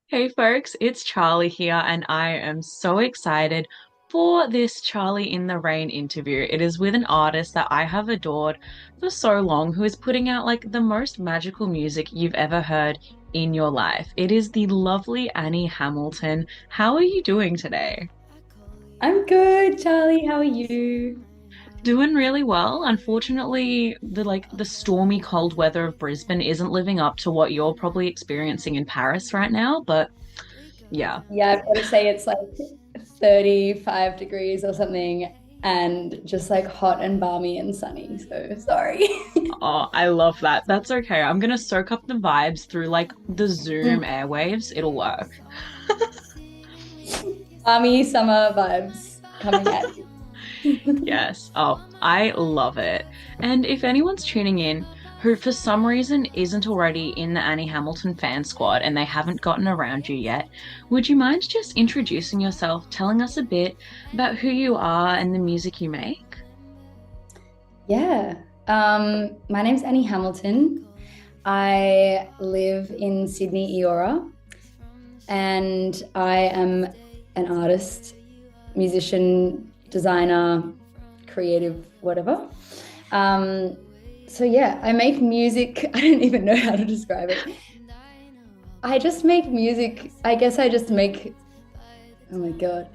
Hey folks, it's Charlie here, and I am so excited for this Charlie in the Rain interview. It is with an artist that I have adored for so long who is putting out like the most magical music you've ever heard in your life. It is the lovely Annie Hamilton. How are you doing today? I'm good, Charlie. How are you? Doing really well. Unfortunately, the stormy cold weather of Brisbane isn't living up to what you're probably experiencing in Paris right now, but yeah. Yeah, I've got to say it's like 35 degrees or something and just like hot and balmy and sunny. So sorry. Oh, I love that. That's okay. I'm gonna soak up the vibes through like the Zoom airwaves. It'll work. Balmy summer vibes coming at you. Yes. Oh, I love it. And if anyone's tuning in who for some reason isn't already in the Annie Hamilton fan squad and they haven't gotten around you yet, would you mind just introducing yourself, telling us a bit about who you are and the music you make? Yeah. My name's Annie Hamilton. I live in Sydney, Eora, and I am an artist, musician, designer, creative, whatever. So yeah, I make music. I don't even know how to describe it. I just make music. I guess I just make, oh my God.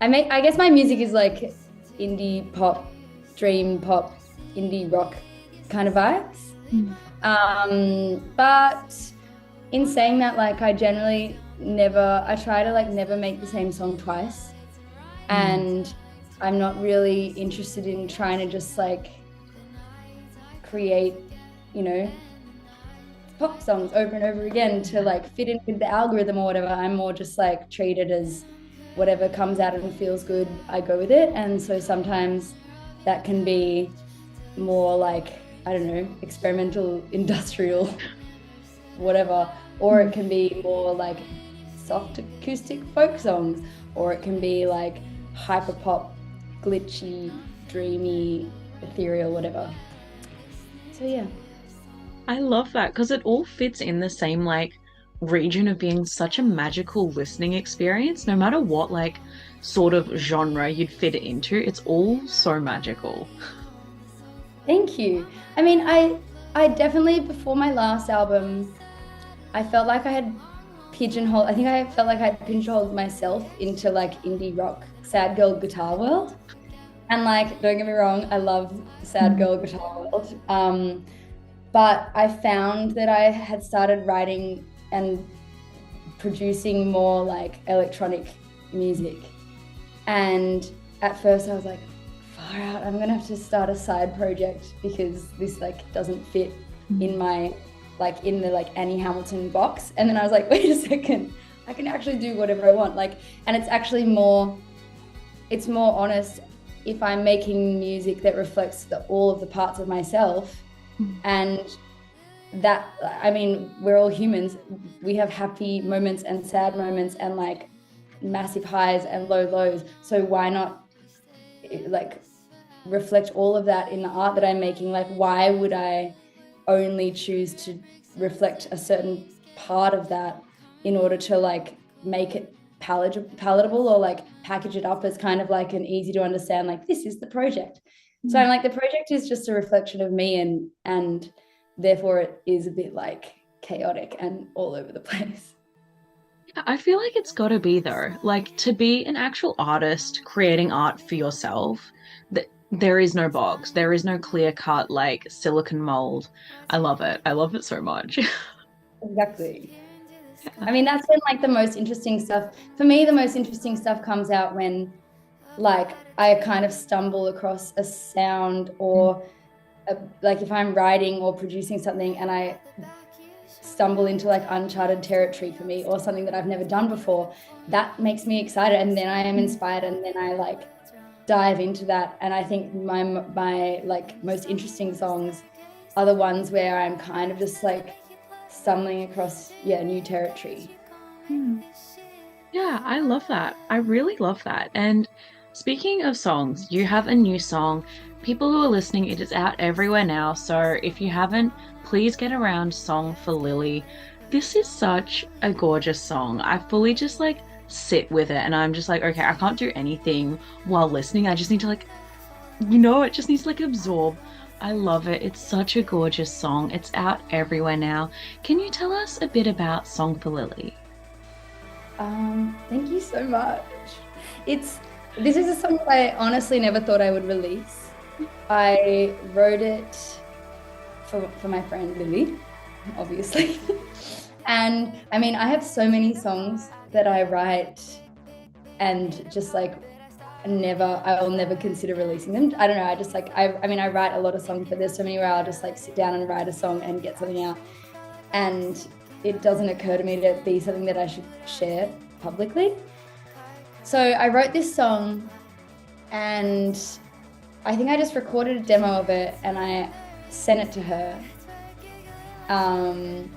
I guess my music is like indie pop, dream pop, indie rock kind of vibes. But in saying that, like I generally I try to like never make the same song twice. Mm. And I'm not really interested in trying to just like create, you know, pop songs over and over again to like fit in with the algorithm or whatever. I'm more just like treat it as whatever comes out and feels good, I go with it. And so sometimes that can be more like, I don't know, experimental, industrial, whatever. Or it can be more like soft acoustic folk songs, or it can be like hyper pop, glitchy, dreamy, ethereal, whatever. So yeah. I love that because it all fits in the same like region of being such a magical listening experience. No matter what like sort of genre you'd fit it into, it's all so magical. Thank you. I mean, I definitely before my last album, I felt like I had pigeonholed. I think I felt like I pigeonholed myself into like indie rock, sad girl guitar world. And like, don't get me wrong, I love sad Mm. girl guitar world. But I found that I had started writing and producing more like electronic music. And at first I was like, far out, I'm gonna have to start a side project because this like doesn't fit in my like in the like Annie Hamilton box. And then I was like, wait a second, I can actually do whatever I want. Like, and it's actually it's more honest if I'm making music that reflects all of the parts of myself. And that, I mean, we're all humans. We have happy moments and sad moments and like massive highs and low lows. So why not like reflect all of that in the art that I'm making? Like, why would I only choose to reflect a certain part of that in order to like make it palatable or like package it up as kind of like an easy to understand, like this is the project. So I'm like, the project is just a reflection of me, and therefore it is a bit like chaotic and all over the place. I feel like it's got to be though. Like to be an actual artist creating art for yourself, there is no box. There is no clear cut like silicon mold. I love it. I love it so much. Exactly. I mean, that's when like the most interesting stuff for me, the most interesting stuff comes out when like I kind of stumble across a sound or like if I'm writing or producing something and I stumble into like uncharted territory for me or something that I've never done before, that makes me excited, and then I am inspired, and then I like dive into that. And I think my like most interesting songs are the ones where I'm kind of just like stumbling across new territory. Hmm. Yeah, I love that. I really love that. And speaking of songs, you have a new song. People who are listening, it is out everywhere now. So if you haven't, please get around Song for Lily. This is such a gorgeous song. I fully just like sit with it and I'm just like, okay, I can't do anything while listening. I just need to like, it just needs to like absorb. I love it. It's such a gorgeous song. It's out everywhere now. Can you tell us a bit about Song for Lily? Thank you so much. This is a song I honestly never thought I would release. I wrote it for my friend Lily, obviously. And I mean, I have so many songs that I write and just like I will never consider releasing them. I don't know. I just like, I mean, I write a lot of songs, but there's so many where I'll just like sit down and write a song and get something out. And it doesn't occur to me to be something that I should share publicly. So I wrote this song and I think I just recorded a demo of it and I sent it to her. And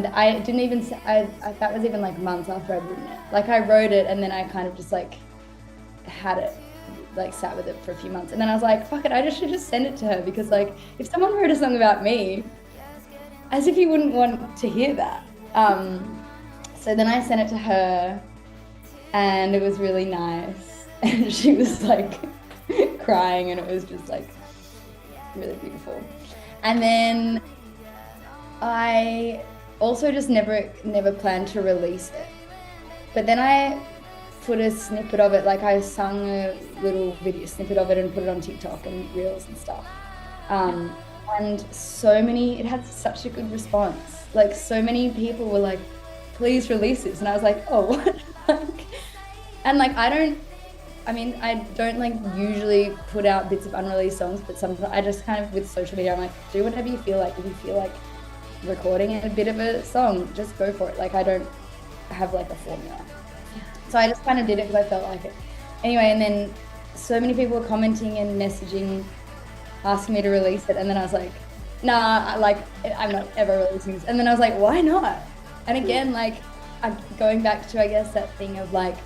I didn't even, that was even like months after I'd written it. Like I wrote it and then I kind of just like had it, like sat with it for a few months. And then I was like, fuck it, I should just send it to her because like if someone wrote a song about me, as if you wouldn't want to hear that. So then I sent it to her and it was really nice. And she was like crying and it was just like really beautiful. And then I also just never planned to release it. But then I put a snippet of it, like I sung a little video snippet of it and put it on TikTok and Reels and stuff. And it had such a good response. Like so many people were like, please release this. And I was like, oh, what? And like, I don't like usually put out bits of unreleased songs, but sometimes I just kind of, with social media, I'm like, do whatever you feel like. If you feel like recording a bit of a song, just go for it. Like I don't have like a formula. So I just kind of did it because I felt like it. Anyway, and then so many people were commenting and messaging, asking me to release it. And then I was like, nah, like I'm not ever releasing this. And then I was like, why not? And again, like I'm going back to, I guess, that thing of like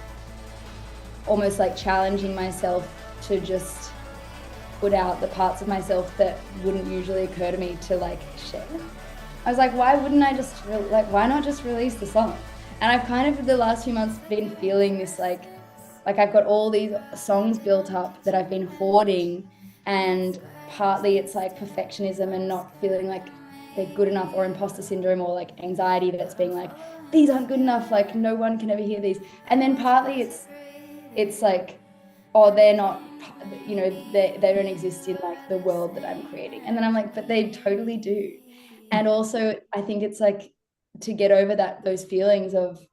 almost like challenging myself to just put out the parts of myself that wouldn't usually occur to me to like share. I was like, why wouldn't I just, why not just release the song? And I've kind of, the last few months, been feeling this like I've got all these songs built up that I've been hoarding, and partly it's like perfectionism and not feeling like they're good enough, or imposter syndrome, or like anxiety that's being like, these aren't good enough, like no one can ever hear these. And then partly it's like, oh, they're not, they don't exist in like the world that I'm creating. And then I'm like, but they totally do. And also I think it's like, to get over those feelings of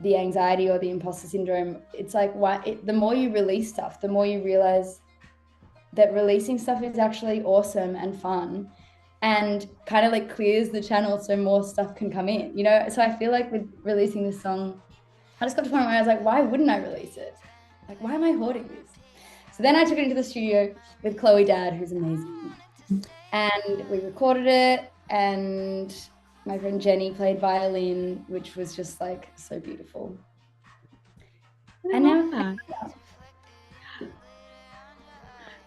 the anxiety or the imposter syndrome, it's like the more you release stuff, the more you realize that releasing stuff is actually awesome and fun, and kind of like clears the channel so more stuff can come in, So I feel like with releasing this song, I just got to the point where I was like, why wouldn't I release it? Like, why am I hoarding this? So then I took it into the studio with Chloe Dad, who's amazing, and we recorded it, and my friend Jenny played violin, which was just like so beautiful. And now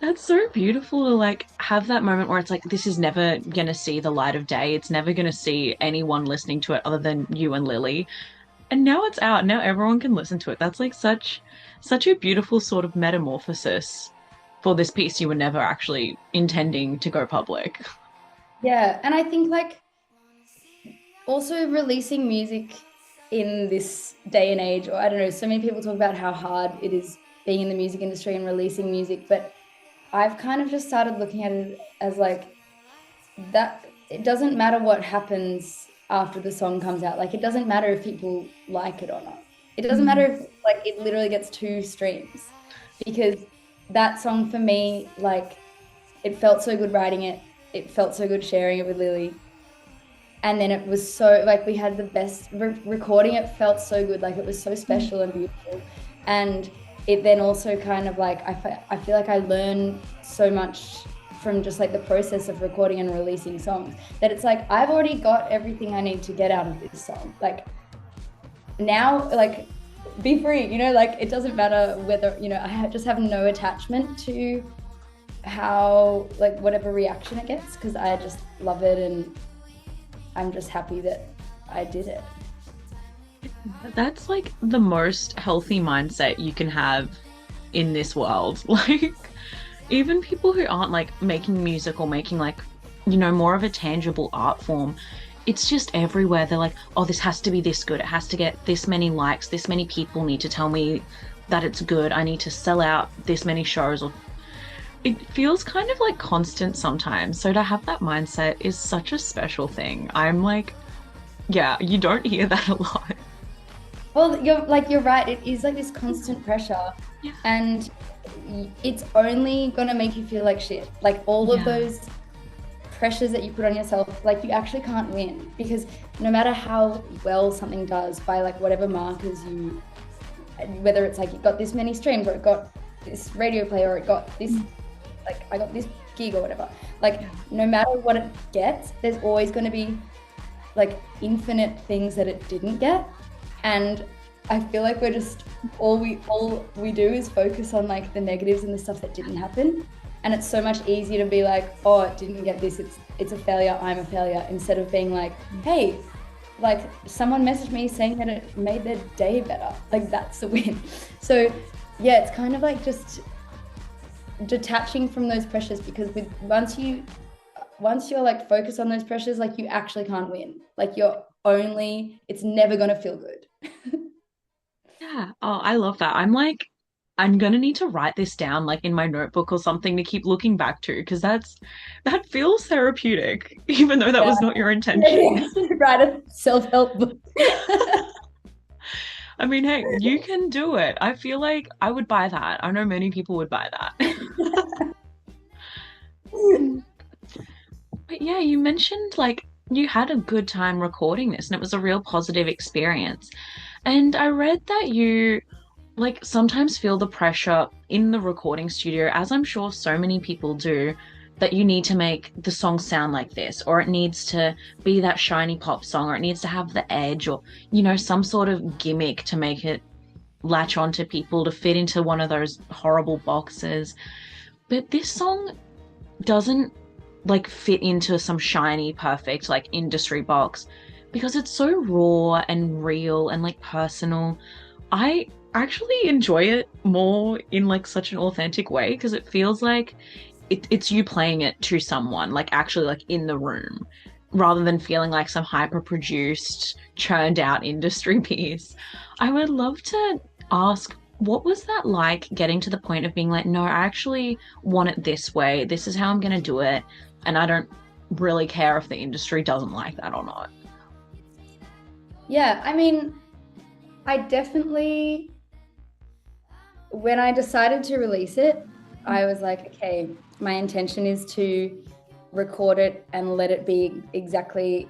that's so beautiful to like have that moment where it's like, this is never gonna see the light of day. It's never gonna see anyone listening to it other than you and Lily. And now it's out. Now everyone can listen to it. That's like such a beautiful sort of metamorphosis for this piece you were never actually intending to go public. Yeah, and I think like also releasing music in this day and age, or I don't know, so many people talk about how hard it is being in the music industry and releasing music, but I've kind of just started looking at it as like that it doesn't matter what happens after the song comes out. Like it doesn't matter if people like it or not. It doesn't matter if like it literally gets 2 streams, because that song for me, like it felt so good writing it. It felt so good sharing it with Lily. And then it was so, like, we had the best, recording it felt so good. Like, it was so special and beautiful. And it then also kind of like, I feel like I learned so much from just like the process of recording and releasing songs, that it's like, I've already got everything I need to get out of this song. Like, now, like, be free, like, it doesn't matter whether, I just have no attachment to how, like, whatever reaction it gets, because I just love it, and I'm just happy that I did it. That's like the most healthy mindset you can have in this world. Like, even people who aren't like making music or making like, more of a tangible art form, it's just everywhere. They're like, oh, this has to be this good. It has to get this many likes. This many people need to tell me that it's good. I need to sell out this many shows. Or it feels kind of like constant sometimes. So to have that mindset is such a special thing. I'm like, yeah, you don't hear that a lot. Well, you're right. It is like this constant pressure, Yeah. and it's only gonna make you feel like shit. Like all of Yeah. those pressures that you put on yourself, like you actually can't win because no matter how well something does by like whatever markers you, whether it's like it got this many streams or it got this radio play or it got this, like I got this gig or whatever. Like no matter what it gets, there's always going to be like infinite things that it didn't get, and I feel like we're just all we do is focus on like the negatives and the stuff that didn't happen. And it's so much easier to be like, oh, it didn't get this, it's a failure, I'm a failure, instead of being like, hey, like someone messaged me saying that it made their day better. Like that's a win. So yeah, it's kind of like just detaching from those pressures, because once you're like focused on those pressures, like you actually can't win. Like it's never gonna feel good. Yeah. Oh, I love that. I'm like, I'm gonna need to write this down like in my notebook or something to keep looking back to because that feels therapeutic, even though that Yeah. was not your intention. Write a self-help book. I mean, hey, you can do it. I feel like I would buy that. I know many people would buy that. But yeah, you mentioned like you had a good time recording this and it was a real positive experience. And I read that you like sometimes feel the pressure in the recording studio, as I'm sure so many people do, that you need to make the song sound like this, or it needs to be that shiny pop song, or it needs to have the edge, or, some sort of gimmick to make it latch onto people to fit into one of those horrible boxes. But this song doesn't like fit into some shiny, perfect, like industry box because it's so raw and real and like personal. I actually enjoy it more in like such an authentic way because it feels like it's you playing it to someone, like actually like in the room, rather than feeling like some hyper produced, churned out industry piece. I would love to ask, what was that like getting to the point of being like, no, I actually want it this way. This is how I'm going to do it. And I don't really care if the industry doesn't like that or not. Yeah, I mean, I definitely, when I decided to release it, I was like, okay, my intention is to record it and let it be exactly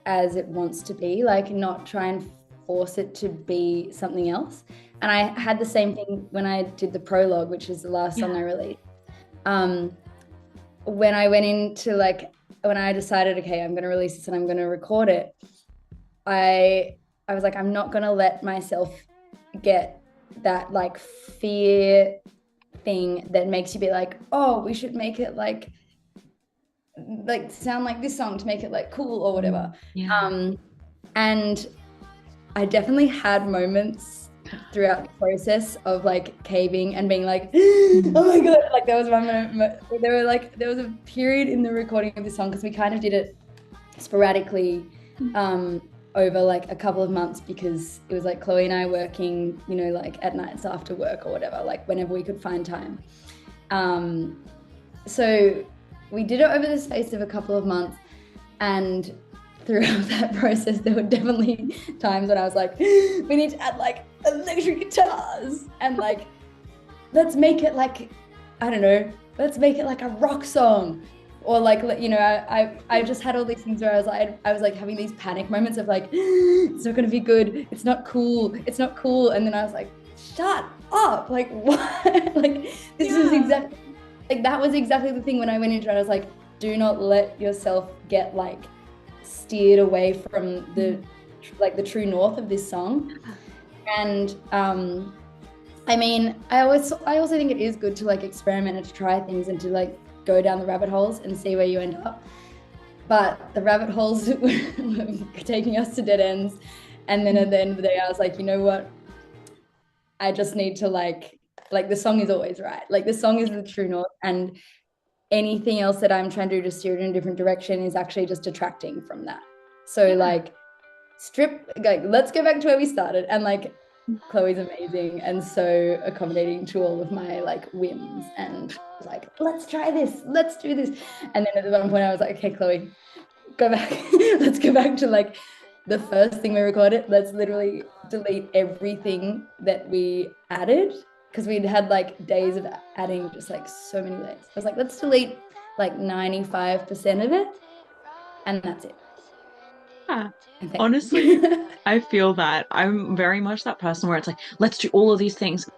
as it wants to be, like not try and force it to be something else. And I had the same thing when I did the prologue, which is the last song I released. When I went into when I decided, okay, I'm going to release this and I'm going to record it, I was like, I'm not going to let myself get that like fear thing that makes you be like, oh, we should make it like sound like this song to make it like cool or whatever. Yeah. And I definitely had moments throughout the process of like caving and being like, oh my god, like there was one moment, there was a period in the recording of this song, because we kind of did it sporadically over like a couple of months, because it was like Chloe and I working, like at nights after work or whatever, like whenever we could find time. So we did it over the space of a couple of months, and throughout that process there were definitely times when I was like, we need to add like electric guitars and like let's make it like, I don't know, let's make it like a rock song, or like, I just had all these things where I was like having these panic moments of like, it's not gonna be good, it's not cool, and then I was like, shut up, like what? Like this is exactly like, that was exactly the thing when I went into it. I was like, do not let yourself get like steered away from the true north of this song. And I mean, I also think it is good to like experiment and to try things and to like go down the rabbit holes and see where you end up. but the rabbit holes were taking us to dead ends. And then at the end of the day, I was like, you know what? I just need to like the song is always right. Like the song is the true north, and anything else that I'm trying to do to steer it in a different direction is actually just detracting from that. So like let's go back to where we started. And like Chloe's amazing and so accommodating to all of my like whims, and like, let's try this, let's do this. And then at one point I was like, okay, Chloe, go back. Let's go back to like the first thing we recorded. Let's literally delete everything that we added, because we'd had like days of adding just like so many layers. I was like, let's delete like 95% of it, and that's it. Yeah. Honestly, I feel that. I'm very much that person where it's like, let's do all of these things.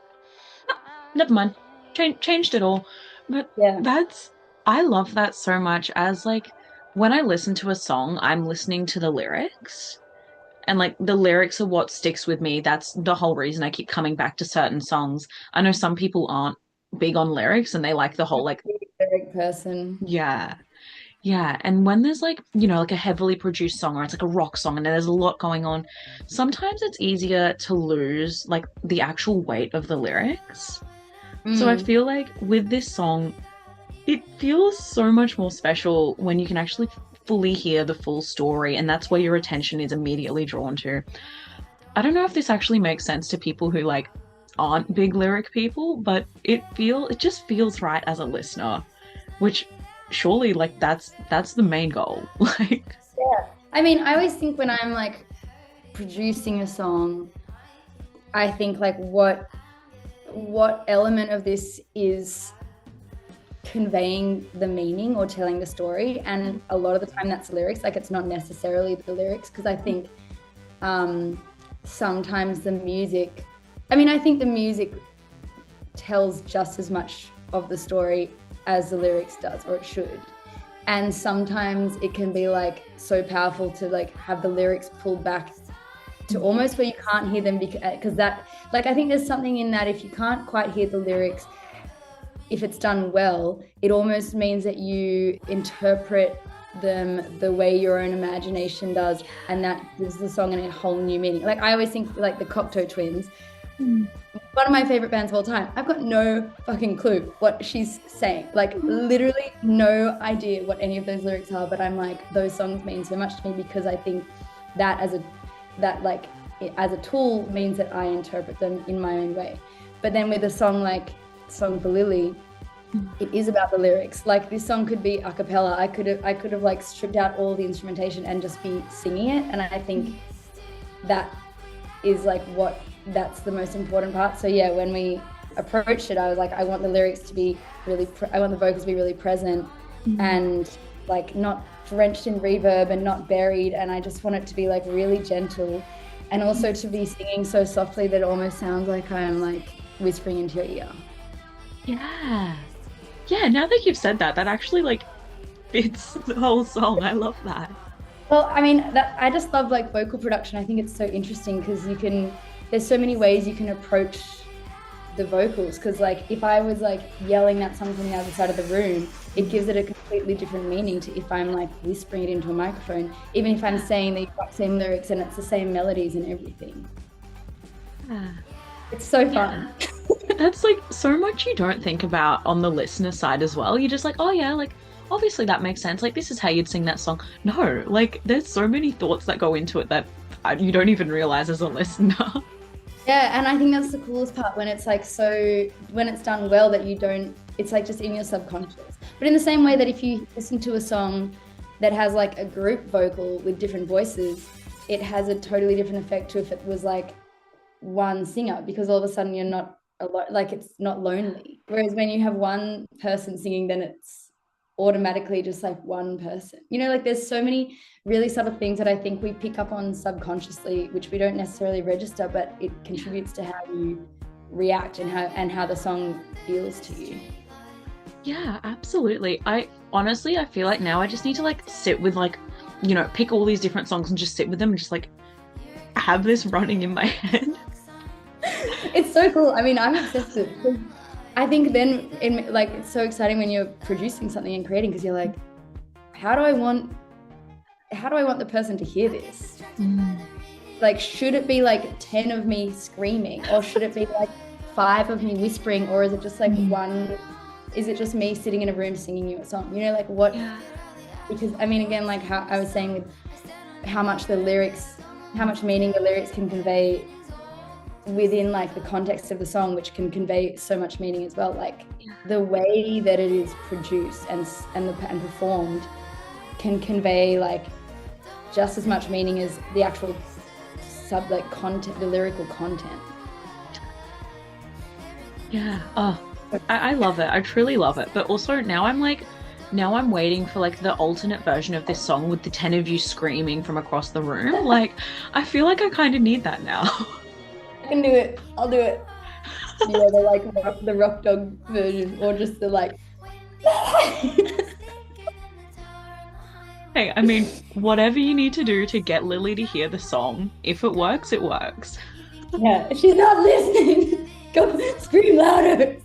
Ah, never mind. Changed it all. But yeah, I love that so much. As like when I listen to a song, I'm listening to the lyrics. And like the lyrics are what sticks with me. That's the whole reason I keep coming back to certain songs. I know some people aren't big on lyrics and they like the whole like, lyric person. yeah. Yeah, and when there's like, like a heavily produced song or it's like a rock song and there's a lot going on, sometimes it's easier to lose like the actual weight of the lyrics. So I feel like with this song, it feels so much more special when you can actually fully hear the full story, and that's where your attention is immediately drawn to. I don't know if this actually makes sense to people who like aren't big lyric people, but it just feels right as a listener, which surely like that's the main goal. Like, yeah, I mean, I always think when I'm like producing a song, I think like what element of this is conveying the meaning or telling the story, and a lot of the time that's lyrics. Like it's not necessarily the lyrics, because I think sometimes the music, I think the music tells just as much of the story as the lyrics does, or it should. And sometimes it can be like so powerful to like have the lyrics pulled back to almost where you can't hear them, because that, like, I think there's something in that. If you can't quite hear the lyrics, if it's done well, it almost means that you interpret them the way your own imagination does, and that gives the song a whole new meaning. Like I always think like the Cocteau Twins, one of my favorite bands of all time. I've got no fucking clue what she's saying, like literally no idea what any of those lyrics are, but I'm like, those songs mean so much to me, because I think that as a tool means that I interpret them in my own way. But then with a song like Song for Lily, it is about the lyrics. Like this song could be a cappella. I could have like stripped out all the instrumentation and just be singing it, and I think that is like that's the most important part. So yeah, when we approached it, I was like, I want the lyrics to be really I want the vocals to be really present, and like not drenched in reverb and not buried, and I just want it to be like really gentle, and also to be singing so softly that it almost sounds like I'm like whispering into your ear. Yeah, now that you've said that actually like fits the whole song. I love that. Well, I just love like vocal production. I think it's so interesting because there's so many ways you can approach the vocals. Because like if I was like yelling at something from the other side of the room, it gives it a completely different meaning to if I'm like whispering it into a microphone, even if I'm saying the exact same lyrics and it's the same melodies and everything. It's so fun. That's like so much you don't think about on the listener side as well. You're just like, oh yeah, like obviously that makes sense. Like this is how you'd sing that song. No, like there's so many thoughts that go into it that you don't even realize as a listener. Yeah, and I think that's the coolest part, when it's like when it's done well, that it's like just in your subconscious. But in the same way that if you listen to a song that has like a group vocal with different voices, it has a totally different effect to if it was like one singer, because all of a sudden you're not alone, like it's not lonely. Whereas when you have one person singing, then it's automatically just like one person. Like there's so many really subtle things that I think we pick up on subconsciously, which we don't necessarily register, but it contributes to how you react and how the song feels to you. Yeah, absolutely. I feel like now I just need to like sit with like, pick all these different songs and just sit with them and just like have this running in my head. It's so cool. I'm obsessed with it. I think then it's so exciting when you're producing something and creating, because you're like, how do I want how do I want the person to hear this? Like, should it be like 10 of me screaming, or should it be like 5 of me whispering, or is it just like one? Is it just me sitting in a room singing you a song? You know, like what? Yeah. Because I mean, again, like how I was saying with how much meaning the lyrics can convey within like the context of the song, which can convey so much meaning as well. Like the way that it is produced and performed can convey like just as much meaning as the actual content, the lyrical content. Yeah. Oh, I love it. I truly love it. But also now I'm waiting for like the alternate version of this song with the 10 of you screaming from across the room. Like, I feel like I kind of need that now. I can do it. I'll do it. Yeah, the rock dog version, or just the like. Hey, I mean, whatever you need to do to get Lily to hear the song, if it works, it works. Yeah, she's not listening. Go scream louder.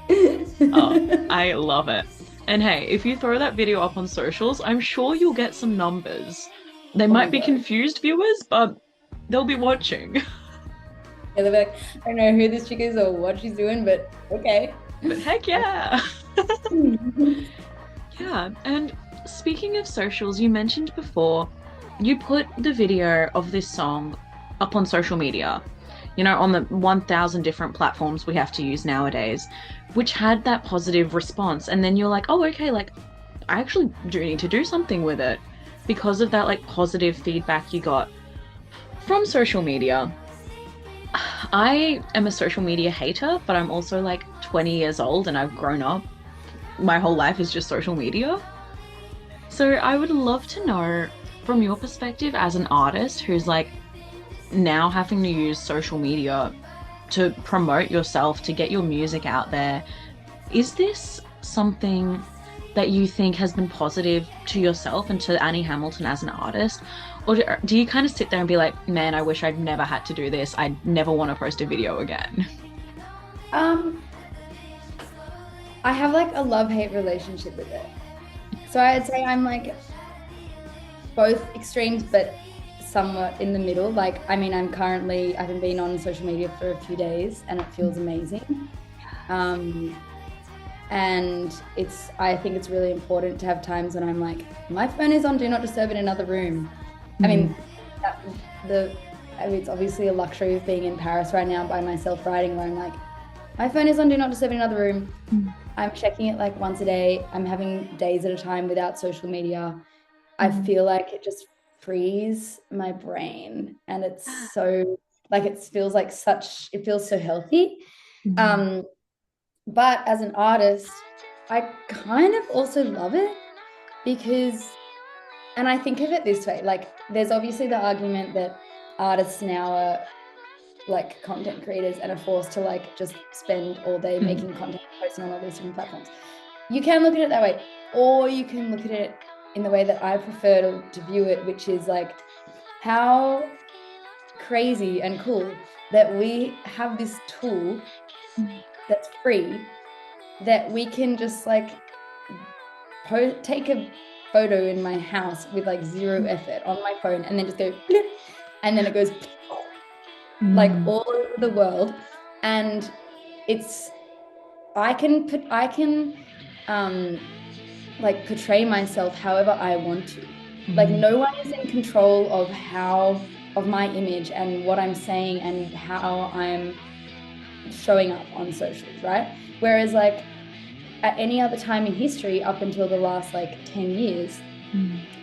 Oh, I love it. And hey, if you throw that video up on socials, I'm sure you'll get some numbers. They might be confused viewers, but they'll be watching. Yeah, they'll be like, I don't know who this chick is or what she's doing, but okay. But heck yeah. Yeah, and speaking of socials, you mentioned before you put the video of this song up on social media, you know, on the 1,000 different platforms we have to use nowadays, which had that positive response. And then you're like, oh, okay, like I actually do need to do something with it because of that like positive feedback you got from social media. I am a social media hater, but I'm also like 20 years old and I've grown up. My whole life is just social media. So I would love to know from your perspective as an artist who's like now having to use social media to promote yourself, to get your music out there. Is this something that you think has been positive to yourself and to Annie Hamilton as an artist? Or do you kind of sit there and be like, man, I wish I'd never had to do this. I never want to post a video again? I have like a love-hate relationship with it. So I'd say I'm like both extremes, but somewhat in the middle. Like, I mean, I haven't been on social media for a few days and it feels amazing. And I think it's really important to have times when I'm like, my phone is on Do Not Disturb in another room. I mean, it's obviously a luxury of being in Paris right now by myself writing, where I'm like, my phone is on Do Not Disturb in another room. I'm checking it like once a day. I'm having days at a time without social media. I feel like it just frees my brain, and it's so like it feels so healthy. But as an artist, I kind of also love it because, and I think of it this way, like there's obviously the argument that artists now are like content creators and are forced to like just spend all day making content, posting on all these different platforms. You can look at it that way, or you can look at it in the way that I prefer to view it, which is like how crazy and cool that we have this tool that's free, that we can just like take a photo in my house with like zero effort on my phone and then just go blip, and then it goes like all over the world. And I can like portray myself however I want to. Like no one is in control of my image and what I'm saying and how I'm showing up on socials, right? Whereas like at any other time in history up until the last like 10 years,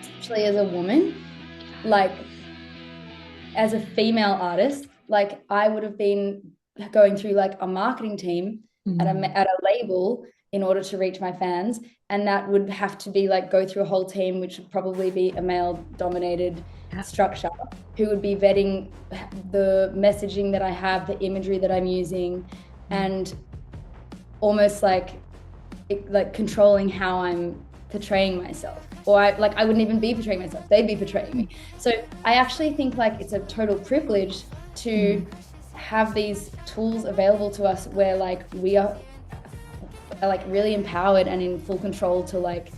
especially as a woman, like as a female artist, like I would have been going through like a marketing team at a label in order to reach my fans, and that would have to be like go through a whole team, which would probably be a male dominated structure, who would be vetting the messaging that I have, the imagery that I'm using, and almost like controlling how I'm portraying myself. Or I wouldn't even be portraying myself, they'd be portraying me. So I actually think like it's a total privilege to have these tools available to us where like we are like really empowered and in full control to like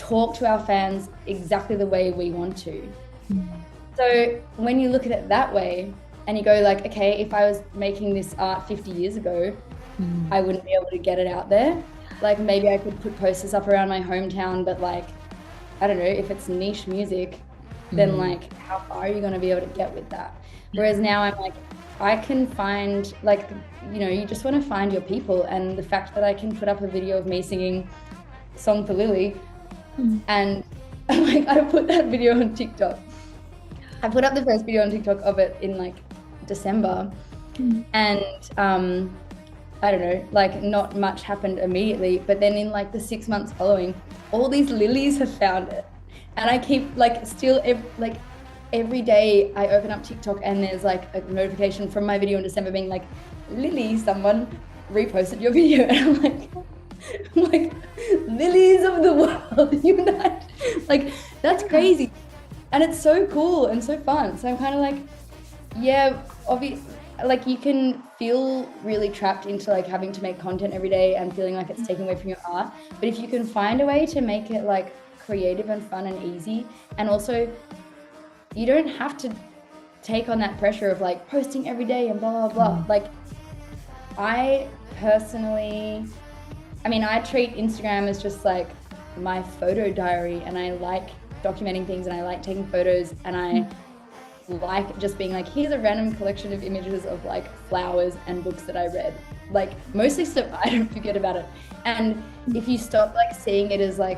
talk to our fans exactly the way we want to. Mm. So when you look at it that way and you go like, okay, if I was making this art 50 years ago, I wouldn't be able to get it out there. Like maybe I could put posters up around my hometown, but like, I don't know, if it's niche music, then like how far are you going to be able to get with that? Whereas now I'm like, I can find like, you know, you just want to find your people. And the fact that I can put up a video of me singing Song for Lily and like I put that video on TikTok. I put up the first video on TikTok of it in like December and I don't know, like not much happened immediately, but then in like the 6 months following, all these lilies have found it. And I keep like still every day I open up TikTok and there's like a notification from my video in December being like, Lily, someone reposted your video. And I'm like, lilies of the world, unite. Like, that's crazy. And it's so cool and so fun. So I'm kind of like, yeah, like you can feel really trapped into like having to make content every day and feeling like it's taken away from your art. But if you can find a way to make it like creative and fun and easy, and also you don't have to take on that pressure of like posting every day and blah, blah, blah. Like I personally, I treat Instagram as just like my photo diary, and I like documenting things and I like taking photos, and I like just being like, here's a random collection of images of like flowers and books that I read, like mostly stuff I don't forget about it. And if you stop like seeing it as like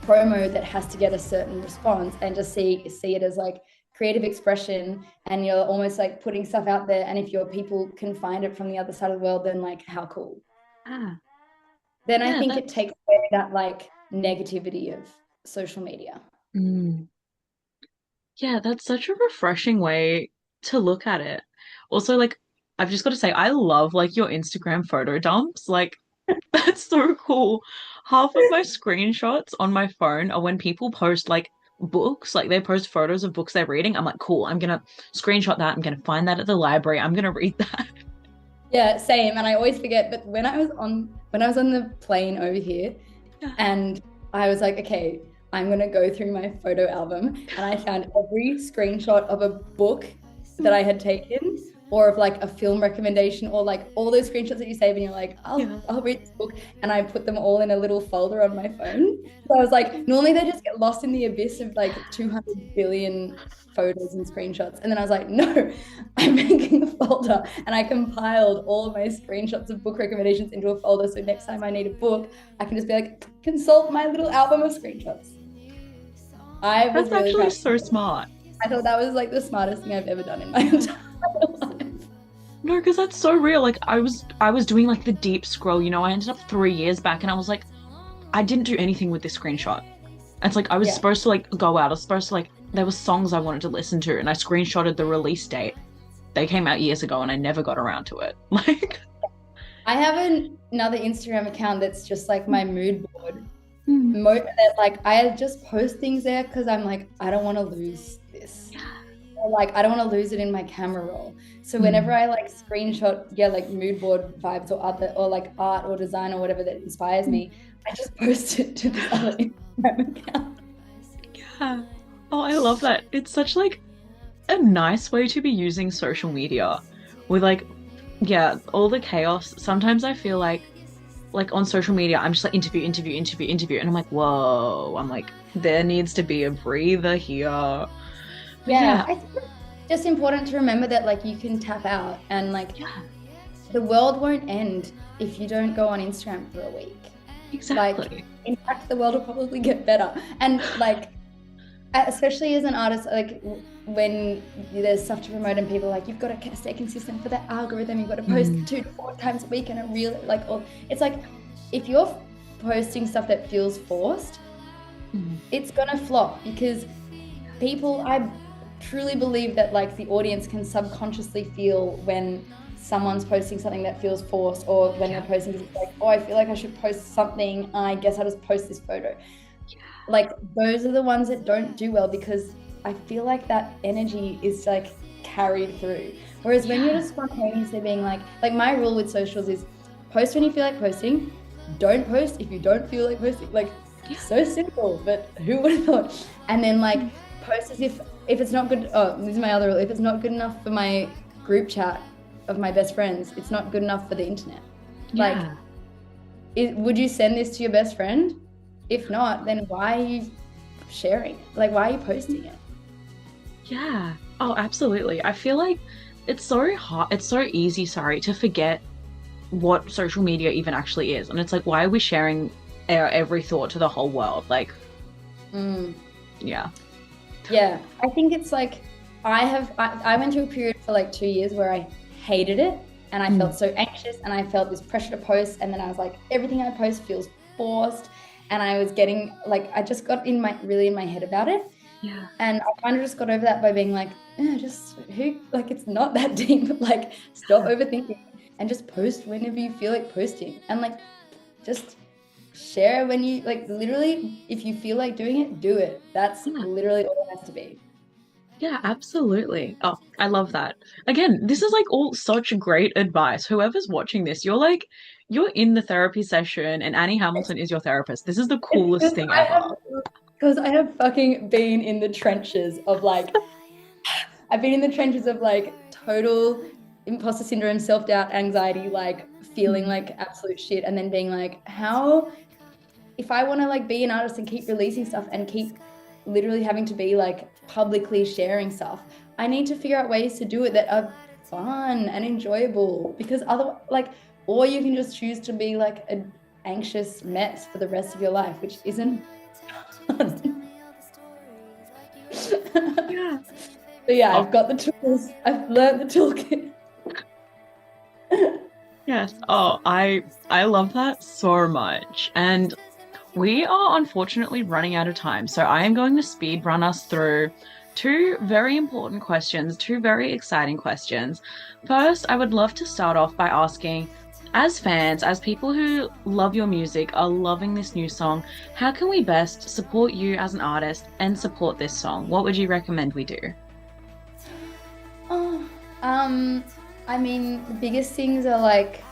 promo that has to get a certain response and just see it as like creative expression, and you're almost like putting stuff out there, and if your people can find it from the other side of the world, then like how cool. Then I think it takes away that like negativity of social media. Yeah, that's such a refreshing way to look at it. Also, like, I've just got to say, I love like your Instagram photo dumps. Like, that's so cool. Half of my screenshots on my phone are when people post like books, like they post photos of books they're reading. I'm like, cool, I'm gonna screenshot that. I'm gonna find that at the library. I'm gonna read that. Yeah, same. And I always forget. But when I was on the plane over here, and I was like, okay, I'm gonna go through my photo album, and I found every screenshot of a book that I had taken, or of like a film recommendation, or like all those screenshots that you save and you're like, I'll read this book, and I put them all in a little folder on my phone. So I was like, normally they just get lost in the abyss of like 200 billion photos and screenshots. And then I was like, no, I'm making a folder, and I compiled all of my screenshots of book recommendations into a folder. So next time I need a book, I can just be like, consult my little album of screenshots. That's really actually so smart. I thought that was like the smartest thing I've ever done in my entire life. No, because that's so real. Like I was doing like the deep scroll, you know, I ended up 3 years back and I was like, I didn't do anything with this screenshot. And it's like I was supposed to like go out. I was supposed to like, there were songs I wanted to listen to, and I screenshotted the release date. They came out years ago and I never got around to it. Like I have another Instagram account that's just like my mood board. Like I just post things there because I'm like, I don't want to lose this. Or like I don't want to lose it in my camera roll. So whenever I like screenshot, like mood board vibes or other, or like art or design or whatever that inspires me, I just post it to the other Instagram account. Yeah. Oh, I love that. It's such like a nice way to be using social media with like, all the chaos. Sometimes I feel like on social media, I'm just like interview. And I'm like, whoa, I'm like, there needs to be a breather here. Yeah. I think it's just important to remember that like you can tap out, and like the world won't end if you don't go on Instagram for a week. Exactly. Like, in fact, the world will probably get better. And like, especially as an artist, like when there's stuff to promote and people are like, you've got to stay consistent for that algorithm, you've got to post 2 to 4 times a week, and it's like if you're posting stuff that feels forced, it's gonna flop, because I truly believe that like the audience can subconsciously feel when someone's posting something that feels forced, or when they're posting like, oh, I feel like I should post something, I guess I'll just post this photo. Like those are the ones that don't do well, because I feel like that energy is like carried through. Whereas when you're just spontaneously being like my rule with socials is post when you feel like posting, don't post if you don't feel like posting. Like Yeah. So simple, but who would have thought? And then like post as if it's not good. Oh, this is my other rule. If it's not good enough for my group chat of my best friends, it's not good enough for the internet. Like, Yeah. would you send this to your best friend? If not, then why are you sharing it? Like, why are you posting it? Yeah. Oh, absolutely. I feel like it's so hard, it's so easy, sorry, to forget what social media even actually is. And it's like, why are we sharing our every thought to the whole world? Like, Mm. yeah. Yeah, I think it's like I went through a period for like 2 years where I hated it and I felt so anxious and I felt this pressure to post, and then I was like, everything I post feels forced, and I was getting like, I just got really in my head about it. Yeah. And I kind of just got over that by being like, just who, like, it's not that deep. Like, stop overthinking and just post whenever you feel like posting, and like just share when you like, literally, if you feel like doing it, do it. That's Yeah. literally all it has to be. Yeah, absolutely. Oh, I love that. Again, this is like all such great advice. Whoever's watching this, you're like, you're in the therapy session and Annie Hamilton is your therapist. This is the It's coolest because thing I ever. have because I have fucking been in the trenches of like, I've been in the trenches of like total imposter syndrome, self-doubt, anxiety, like feeling like absolute shit, and then being like, how, if I want to like be an artist and keep releasing stuff and keep literally having to be like publicly sharing stuff, I need to figure out ways to do it that are fun and enjoyable, because other like, or you can just choose to be like an anxious mess for the rest of your life, which isn't fun. Yeah. So yeah, Oh, I've got the tools. I've learned the toolkit. yes. Oh, I love that so much. And we are unfortunately running out of time, so I am going to speed run us through two very important questions, two very exciting questions. First, I would love to start off by asking, as fans, as people who love your music, are loving this new song, how can we best support you as an artist and support this song? What would you recommend we do? Oh, I mean, the biggest things are like,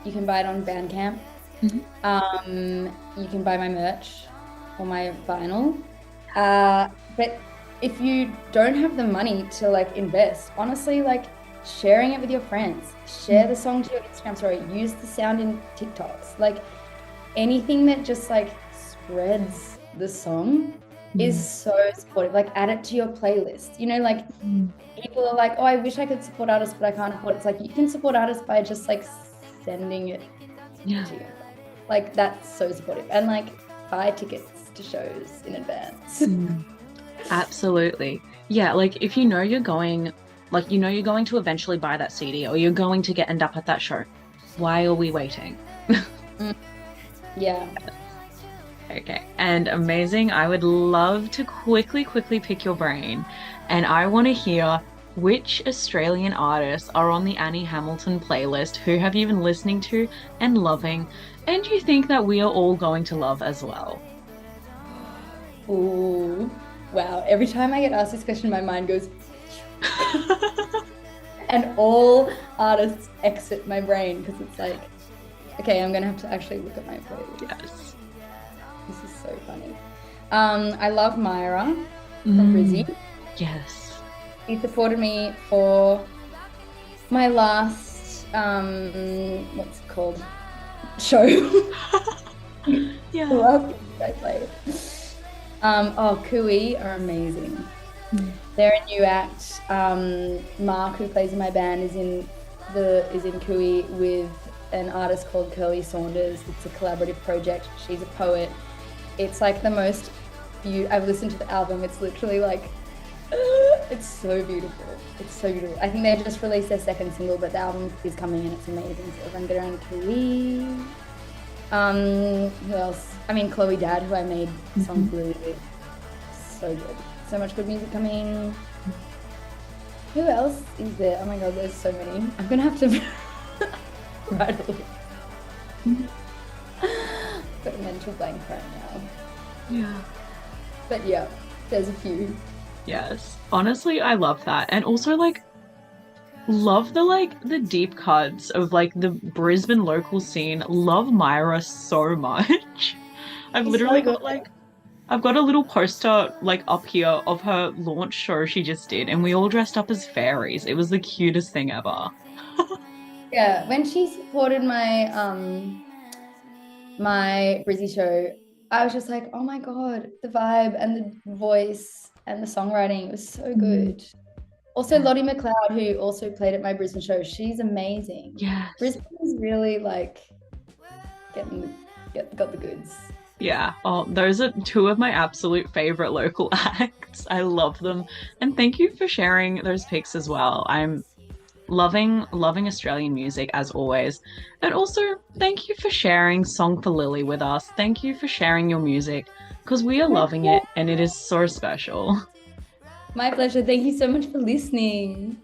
you can buy it on Bandcamp. You can buy my merch or my vinyl. But if you don't have the money to like invest, honestly, like sharing it with your friends, share the song to your Instagram story, use the sound in TikToks, like anything that just like spreads the song is so supportive. Like, add it to your playlist. You know, like people are like, oh, I wish I could support artists, but I can't afford it. It's like, you can support artists by just like sending it Yeah. to you. Like, that's so supportive. And like, buy tickets to shows in advance. Absolutely. Yeah, like if you know you're going, like you know you're going to eventually buy that CD or you're going to get end up at that show, why are we waiting? Yeah. Okay, and amazing. I would love to quickly pick your brain, and I want to hear which Australian artists are on the Annie Hamilton playlist. Who have you been listening to and loving, and you think that we are all going to love as well? Ooh. Wow. Every time I get asked this question, my mind goes, and all artists exit my brain, because it's like, okay, I'm gonna have to actually look at my playlist. Yes. This is so funny. I love Myra from Brizzy. Yes. He supported me for my last what's it called, show. Yeah. Who else did I play? Kui are amazing. They're a new act. Mark, who plays in my band, is in Kui with an artist called Curly Saunders. It's a collaborative project. She's a poet. It's like the most I've listened to the album. It's literally like, it's so beautiful. It's so beautiful. I think they just released their second single, but the album is coming and it's amazing. So everyone get around Kui. Who else? I mean, Chloe Dad, who I made songs with. So good. So much good music coming. Who else is there? Oh my god, there's so many. I'm gonna have to write a list. Got a mental blank right now. Yeah. But yeah, there's a few. Yes. Honestly, I love that. And also like love the deep cuts of like the Brisbane local scene. Love Myra so much. I've She's literally so good. got like I've got a little poster like up here of her launch show she just did, and we all dressed up as fairies. It was the cutest thing ever. Yeah, when she supported my Brizzy show, I was just like, oh my God, the vibe and the voice and the songwriting was so Mm. good. Also, Lottie McLeod, who also played at my Brisbane show, she's amazing. Yes. Brisbane is really like got the goods. Yeah. Oh, those are two of my absolute favorite local acts. I love them. And thank you for sharing those pics as well. I'm loving Australian music as always. And also, thank you for sharing Song for Lily with us. Thank you for sharing your music because we are loving it and it is so special. My pleasure. Thank you so much for listening.